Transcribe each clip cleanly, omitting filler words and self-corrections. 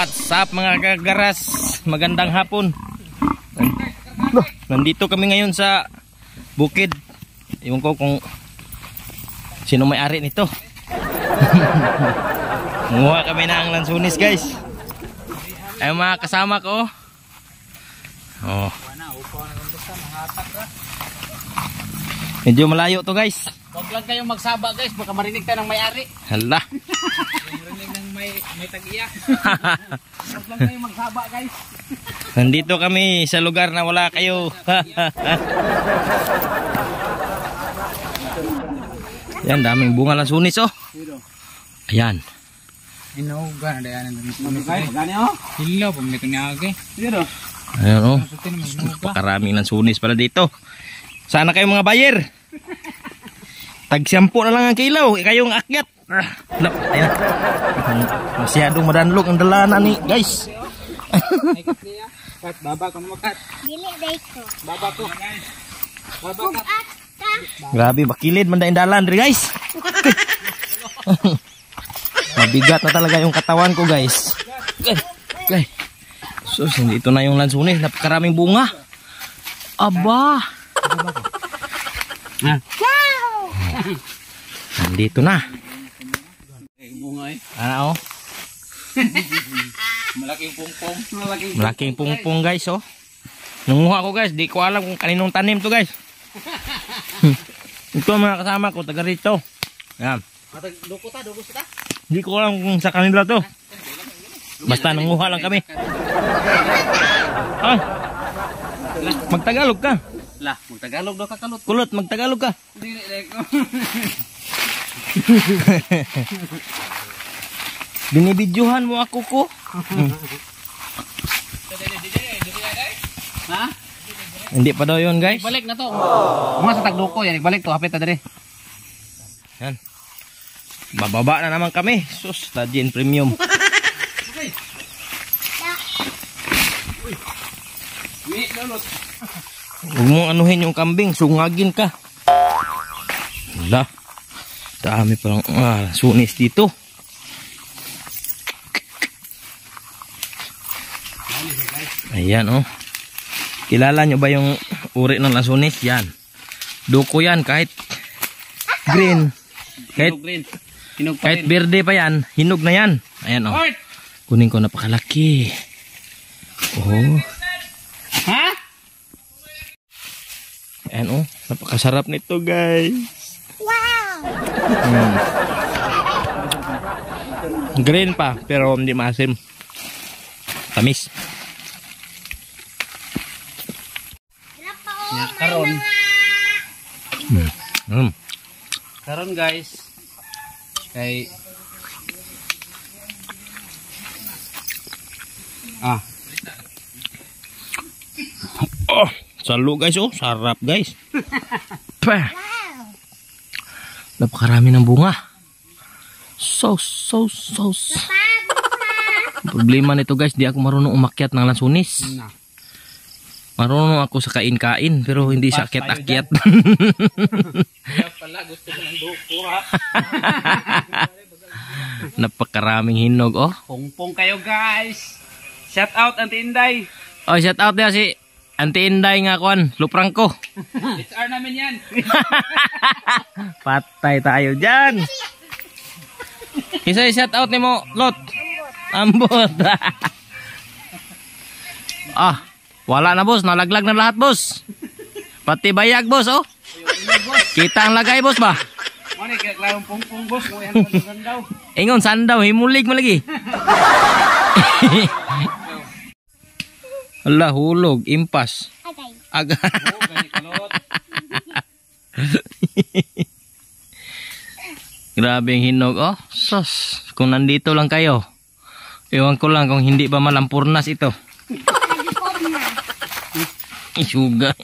What's up mga kagaras? Magandang hapon. Nandito kami ngayon sa bukid. Ewan ko kung sino may-ari nito. Munguha kami ng lansunis, guys. Ay mga kasama ko. Oh. Medyo malayo to, guys. Huwag lang kayong magsaba, guys, baka marinig tayo ng may-ari. Hala. Marinig ng may tag-iya. Huwag lang kayong magsaba, guys. Nandito kami sa lugar na wala kayo. Yan, daming bunga lansunis, oh. Ayan. Inuga na dayan ng lansunis. Gani, oh. Hila, pumili ko niya, okay. Ayan, oh. Napakaraming lansunis pala dito. Sana kayo mga buyer. Tag-10 na lang ang kilaw. Kayong akyat. Ayan. Masyadong madanlog ang dalanan ni guys. Kat, baba ka mo, Kat. Dili day ko. Baba ko. Baba ka. Grabe, bakilid man daing dalan diri guys. Mabigat na talaga yung katawan ko guys. Okay. So, dito na yung lansunis. Napakaraming bunga. Aba. Wow! Nandito na. Bunga, eh. Ano, oh. Malaking pungpong. Malaking pungpong guys, oh. Nanguha ko guys, di ko alam kung kaninong tanim to guys. Ito mga kasama ko, taga rito. Ayan. Duko ta? Di ko alam kung sa kanila to. Basta nanguha lang kami. Ah, magtagalog ka. Lah, magtagalog daw ka kalot. Kulot, magtagalog ka. Dili day ko. Binibidyohan mo ako ko. Ha? Hindi pa daw yun guys. Balik na to. Mga sa tagduko yan, balik to, hapit na diri. Yan. Bababa na naman kami. Sus, Tajin Premium. Mi, lulot. Huwag mong anuhin yung kambing, sungagin ka. Wala. Dami palang sunis dito. Ayan, oh. Kilala nyo ba yung uri ng lansunis? Yan. Duko yan, kahit green. Kahit berde pa yan, hinog na yan. Ayan, oh. Kunin ko, napakalaki. Oh. Ha? Ayan, oh. Napakasarap nito, guys. Wow! Green pa, pero hindi maasim. Tamis. Karon. Mm. Karon guys. Kay Oh, salo guys, oh. Sarap guys. Pah. Napakarami ng bunga. Sauce. Problema nito guys, di ako marunong umakyat ng lansunis. Marunong ako sa kain-kain, pero hindi sa akyat-akyat. kaya pala gusto ko ng duko, ha. Napakaraming hinog, oh. Pungpong kayo guys. Shout out Auntie Inday. Oh, shout out niya si Auntie Inday nga kuan, luprang ko. HR namin yan. Patay tayo dyan. Isa shout out ni mo, Lot. Ambot. Ah, wala na boss, nalaglag na lahat boss. Pati bayag boss, oh. Kita ang lagay boss ba? Mani kaya klarong pungpong boss, mo yan sandaw. Ingon sandaw, himulig mo lagi. Allah, hulog, impas. Agay. Oh, gani kalot. Grabe ang hinog, oh. Sos, kung nandito lang kayo, ewan ko lang kung hindi ba malampurnas ito. Isuga.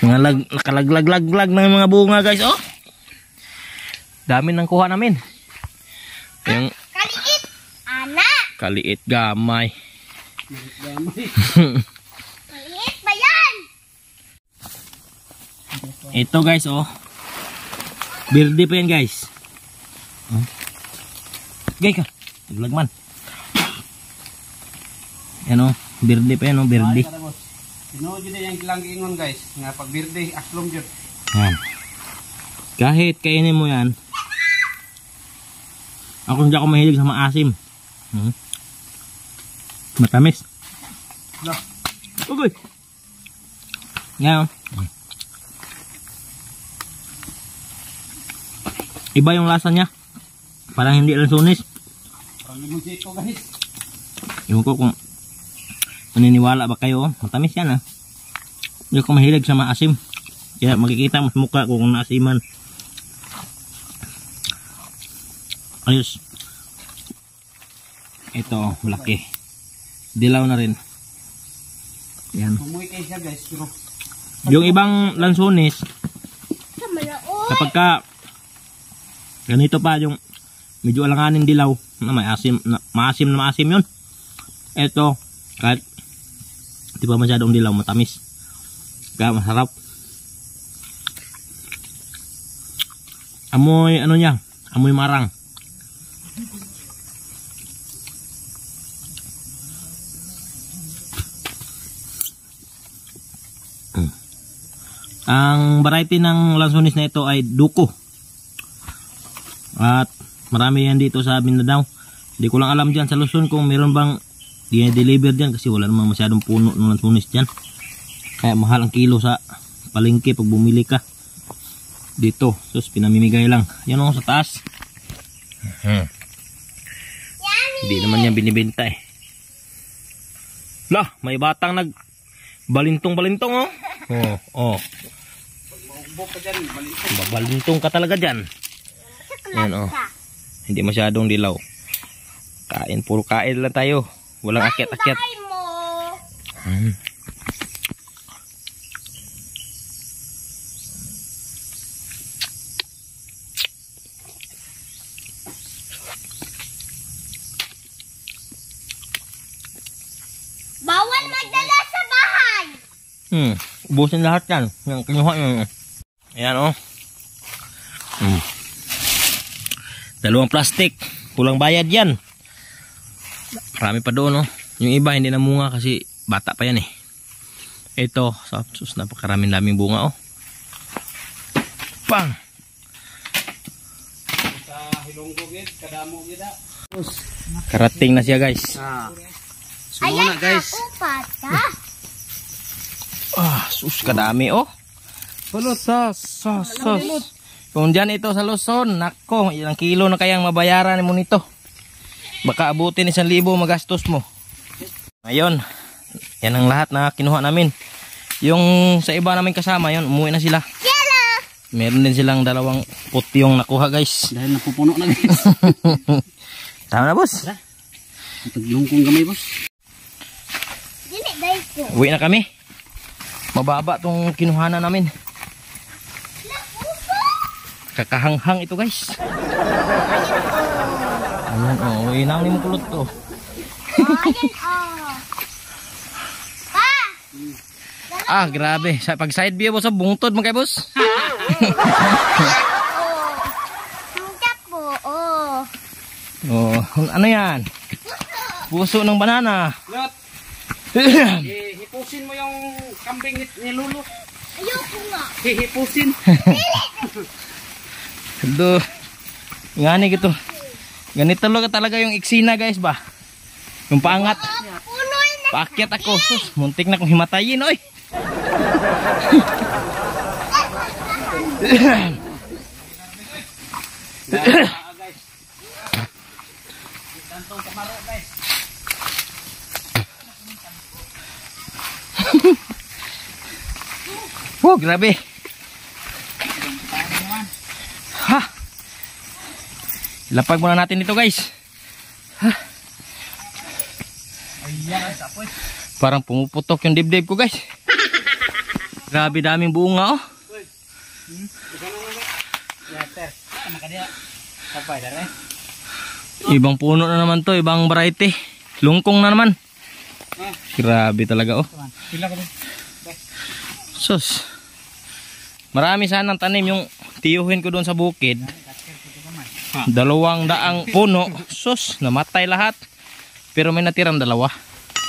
Mga nakalaglag-laglag ng mga bunga guys, oh. Dami nang kuha namin. Yung Kaliit! Anak! kaliit gamay. Kaliit ba yan? Ito guys, oh. Birthday pa yan, guys. Oh. Gay ka. Vlog man. Yan o, birdi pa yan o, birdi. Kada boss. Tinuod yun yung ilang giingon guys. Nga pag birthday, aslong yun. Yan. Kahit kainin mo yan, ako hindi ako mahilig sa maasim. Matamis. Lo. Ugoy. Yan o. Iba yung lasa niya. Parang hindi lansunis. Parang limonsito guys. Ewan ko kung maniniwala ba kayo. Matamis yan ah. Hindi ako mahilig sa maasim. Kaya makikita mo sa mukha ko kung naasiman. Ayos. Ito, malaki. Dilaw na rin. Yan. Umuwi kayo siya guys. Pero Yung ibang lansunis, kapag ka ganito pa yung medyo alanganin dilaw na may asim, maasim na maasim yun. Ito, kahit di pa masyadong dilaw, matamis. Kaya masarap. Amoy ano niya, amoy marang. Ang variety ng lansunis na ito ay duko. At marami yan dito sa Mindanao. Hindi ko lang alam dyan sa Luzon kung meron bang dinideliver dyan kasi wala namang masyadong puno ng lansunis dyan. Kaya mahal ang kilo sa palengke pag bumili ka. Dito, sus pinamimigay lang. Yan o sa taas. Hindi naman yan binibenta eh. Lah, may batang nag balintong oh. Oh. maubok ka dyan. Balikin. Babalintong ka talaga dyan. Yan oh. Hindi masyadong dilaw. Kain, puro kain lang tayo. Walang akyat-akyat. Bawal magdala sa bahay. Ubusin lahat yan. Yung kinuha nyo. Ayan oh. Dalawang plastic. Pulang bayad yan. Marami pa doon oh. Yung iba hindi na munga kasi bata pa yan eh. Ito, sus, napakaraming daming bunga oh. Pang! Sa hilonggo gid, kadamo gid ah. Karating na siya guys. Sumuna guys. Sus, kadami oh. Sus. Kung dyan ito sa Luzon, nako, ilang kilo na kayang mabayaran mo nito. Baka abutin 1,000 magastos mo. Ayun, yan ang lahat na kinuha namin. Yung sa iba namin kasama, yun, umuwi na sila. Meron din silang 2 putyong nakuha guys. Dahil napupuno na guys. Tama na boss. Taglungkong gamay boss. Uwi na kami. Mababa tong kinuhanan namin. Kakahanghang ito guys. Ayan oh, inaw ni mo kulot to. Grabe. Pag side view mo sa bungtod mo kay boss. Oh, ano yan? Puso ng banana. Lot. Hipusin mo yung kambing ni Lulu. Ayoko nga. Hipusin. Do. Ngani gito. Ganito talaga yung iksina guys ba. Yung paangat. Paakyat ako. Sus, muntik na kong himatayin oy. Tantong kamaro guys. Grabe. Ha. Lapag muna natin ito guys. Ha. Ayan, tapoy. Parang pumuputok yung dibdib ko guys. Grabe daming bunga oh. Yater. Makadiya. Sabay dare. Ibang puno na naman to, ibang variety. Lungkong na naman. Grabe talaga oh. Pila ka din. Sus. Marami sanang tanim yung tiyuhin ko doon sa bukid. 200 puno. Sus, namatay lahat. Pero may natirang 2.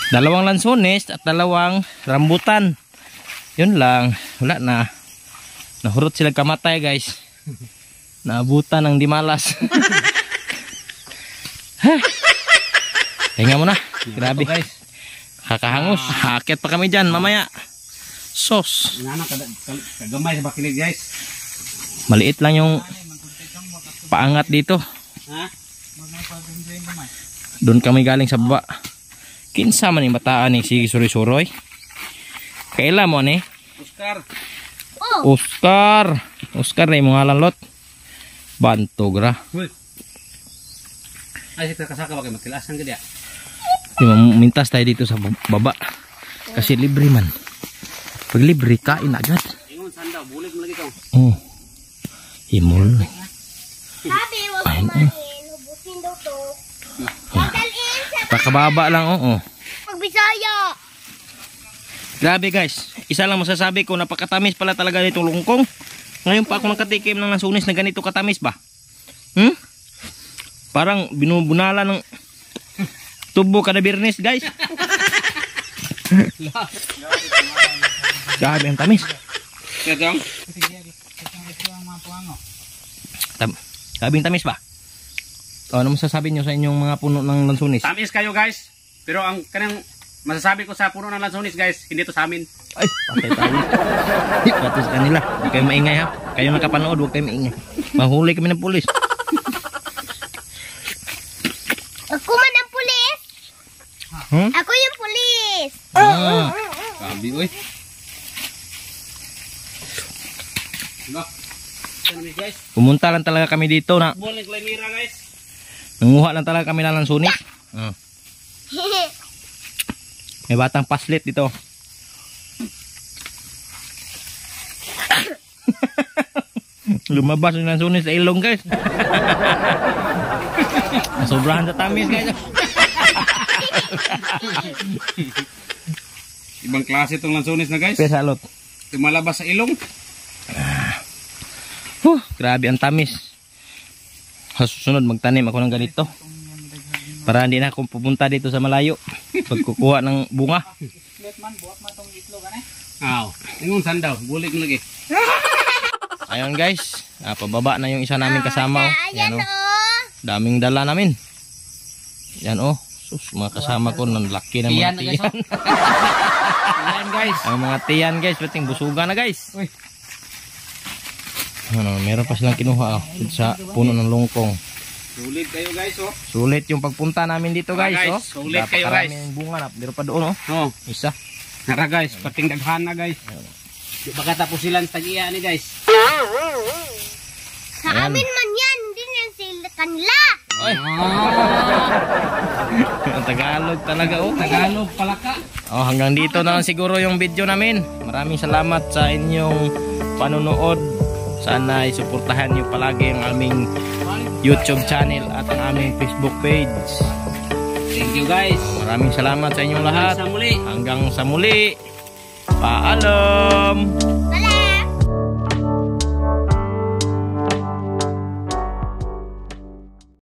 Dalawang lansones at dalawang rambutan. Yun lang. Wala na. Nahurot sila kamatay guys. Naabutan ng dimalas. Hinga mo na. Grabe. Guys. Kakahangos. Haakit pa kami dyan mamaya. Sos. Inana kagamay sa bakilig guys. Maliit lang yung paangat dito. Ha? Doon kami galing sa baba. Kinsa man yung bataan ni sige suroy-suroy. Kaila mo ni? Oscar. Oscar na yung mga lalot. Bantog ra. Uy. Ay, kasaka ba kayo magkilasan ka diya? Mintas tayo dito sa baba. Kasi libre man. Pag libre, kain agad. Ingon, saan daw? Bulig mo lagi ito. Oh. Himol. Sabi, huwag kumain. Hubusin daw to. Magdalin sa Pakababa lang, oo. pagbisaya. Grabe guys. Isa lang masasabi ko, napakatamis pala talaga nitong lungkong. Ngayon pa ako nakatikim ng lansunis na ganito katamis ba? Parang binubunala ng tubo kada birnis guys. Grabe ang tamis. Kaya dong? Grabe ang tamis ba? O, ano masasabi nyo sa inyong mga puno ng lansunis? Tamis kayo guys. Pero ang kanang masasabi ko sa puno ng lansonis guys, hindi to sa amin. Ay, patay tayo. Patay sa kanila. Huwag kayo maingay ha. Kayo nakapanood, huwag kayo maingay. Mahuli kami ng pulis. Ako man ang pulis. Hmm? Ako yung pulis. Sabi, uy. Diba? Tamis guys. Pumunta lang talaga kami dito na Bulig lemira guys. nanguha lang talaga kami ng lansunis. May batang paslit dito. Lumabas yung lansunis sa ilong guys. Sobrahan sa tamis guys. Ibang klase itong lansonis na guys. Pesalot. Lumalabas sa ilong. Grabe ang tamis. Sa susunod magtanim ako ng ganito. Para hindi na ako pupunta dito sa malayo. Pagkukuha ng bunga. Aw. Ingon saan daw? Bulig mo lagi. Ayun guys. Pababa na yung isa namin kasama. Oh. Yan Ayan oh. o. Daming dala namin. Yan oh. Sus, mga kasama ko ng laki ng mga tiyan. Ayan guys. Ang mga tiyan guys, pating busuga na guys. Uy. Ano, meron pa silang kinuha oh, sa puno ng lungkong. Sulit kayo guys oh. Sulit yung pagpunta namin dito guys, Guys, oh. sulit kayo, guys. Napakaraming bunga na. Meron pa doon oh. Oh. Isa. Nara guys, pating daghan na guys. Di ba katapos silang tag-iya ni guys? Sa Ayan. amin man yan. Hindi na sila kanila. Ay. Ang Tagalog talaga oh. Tagalog pala ka. Oh, hanggang dito na lang siguro yung video namin. Maraming salamat sa inyong panonood. Sana isuportahan niyo palagi ang aming YouTube channel at ang aming Facebook page. Thank you guys. Maraming salamat sa inyong lahat. Hanggang sa muli. Hanggang sa muli. Paalam. Wala.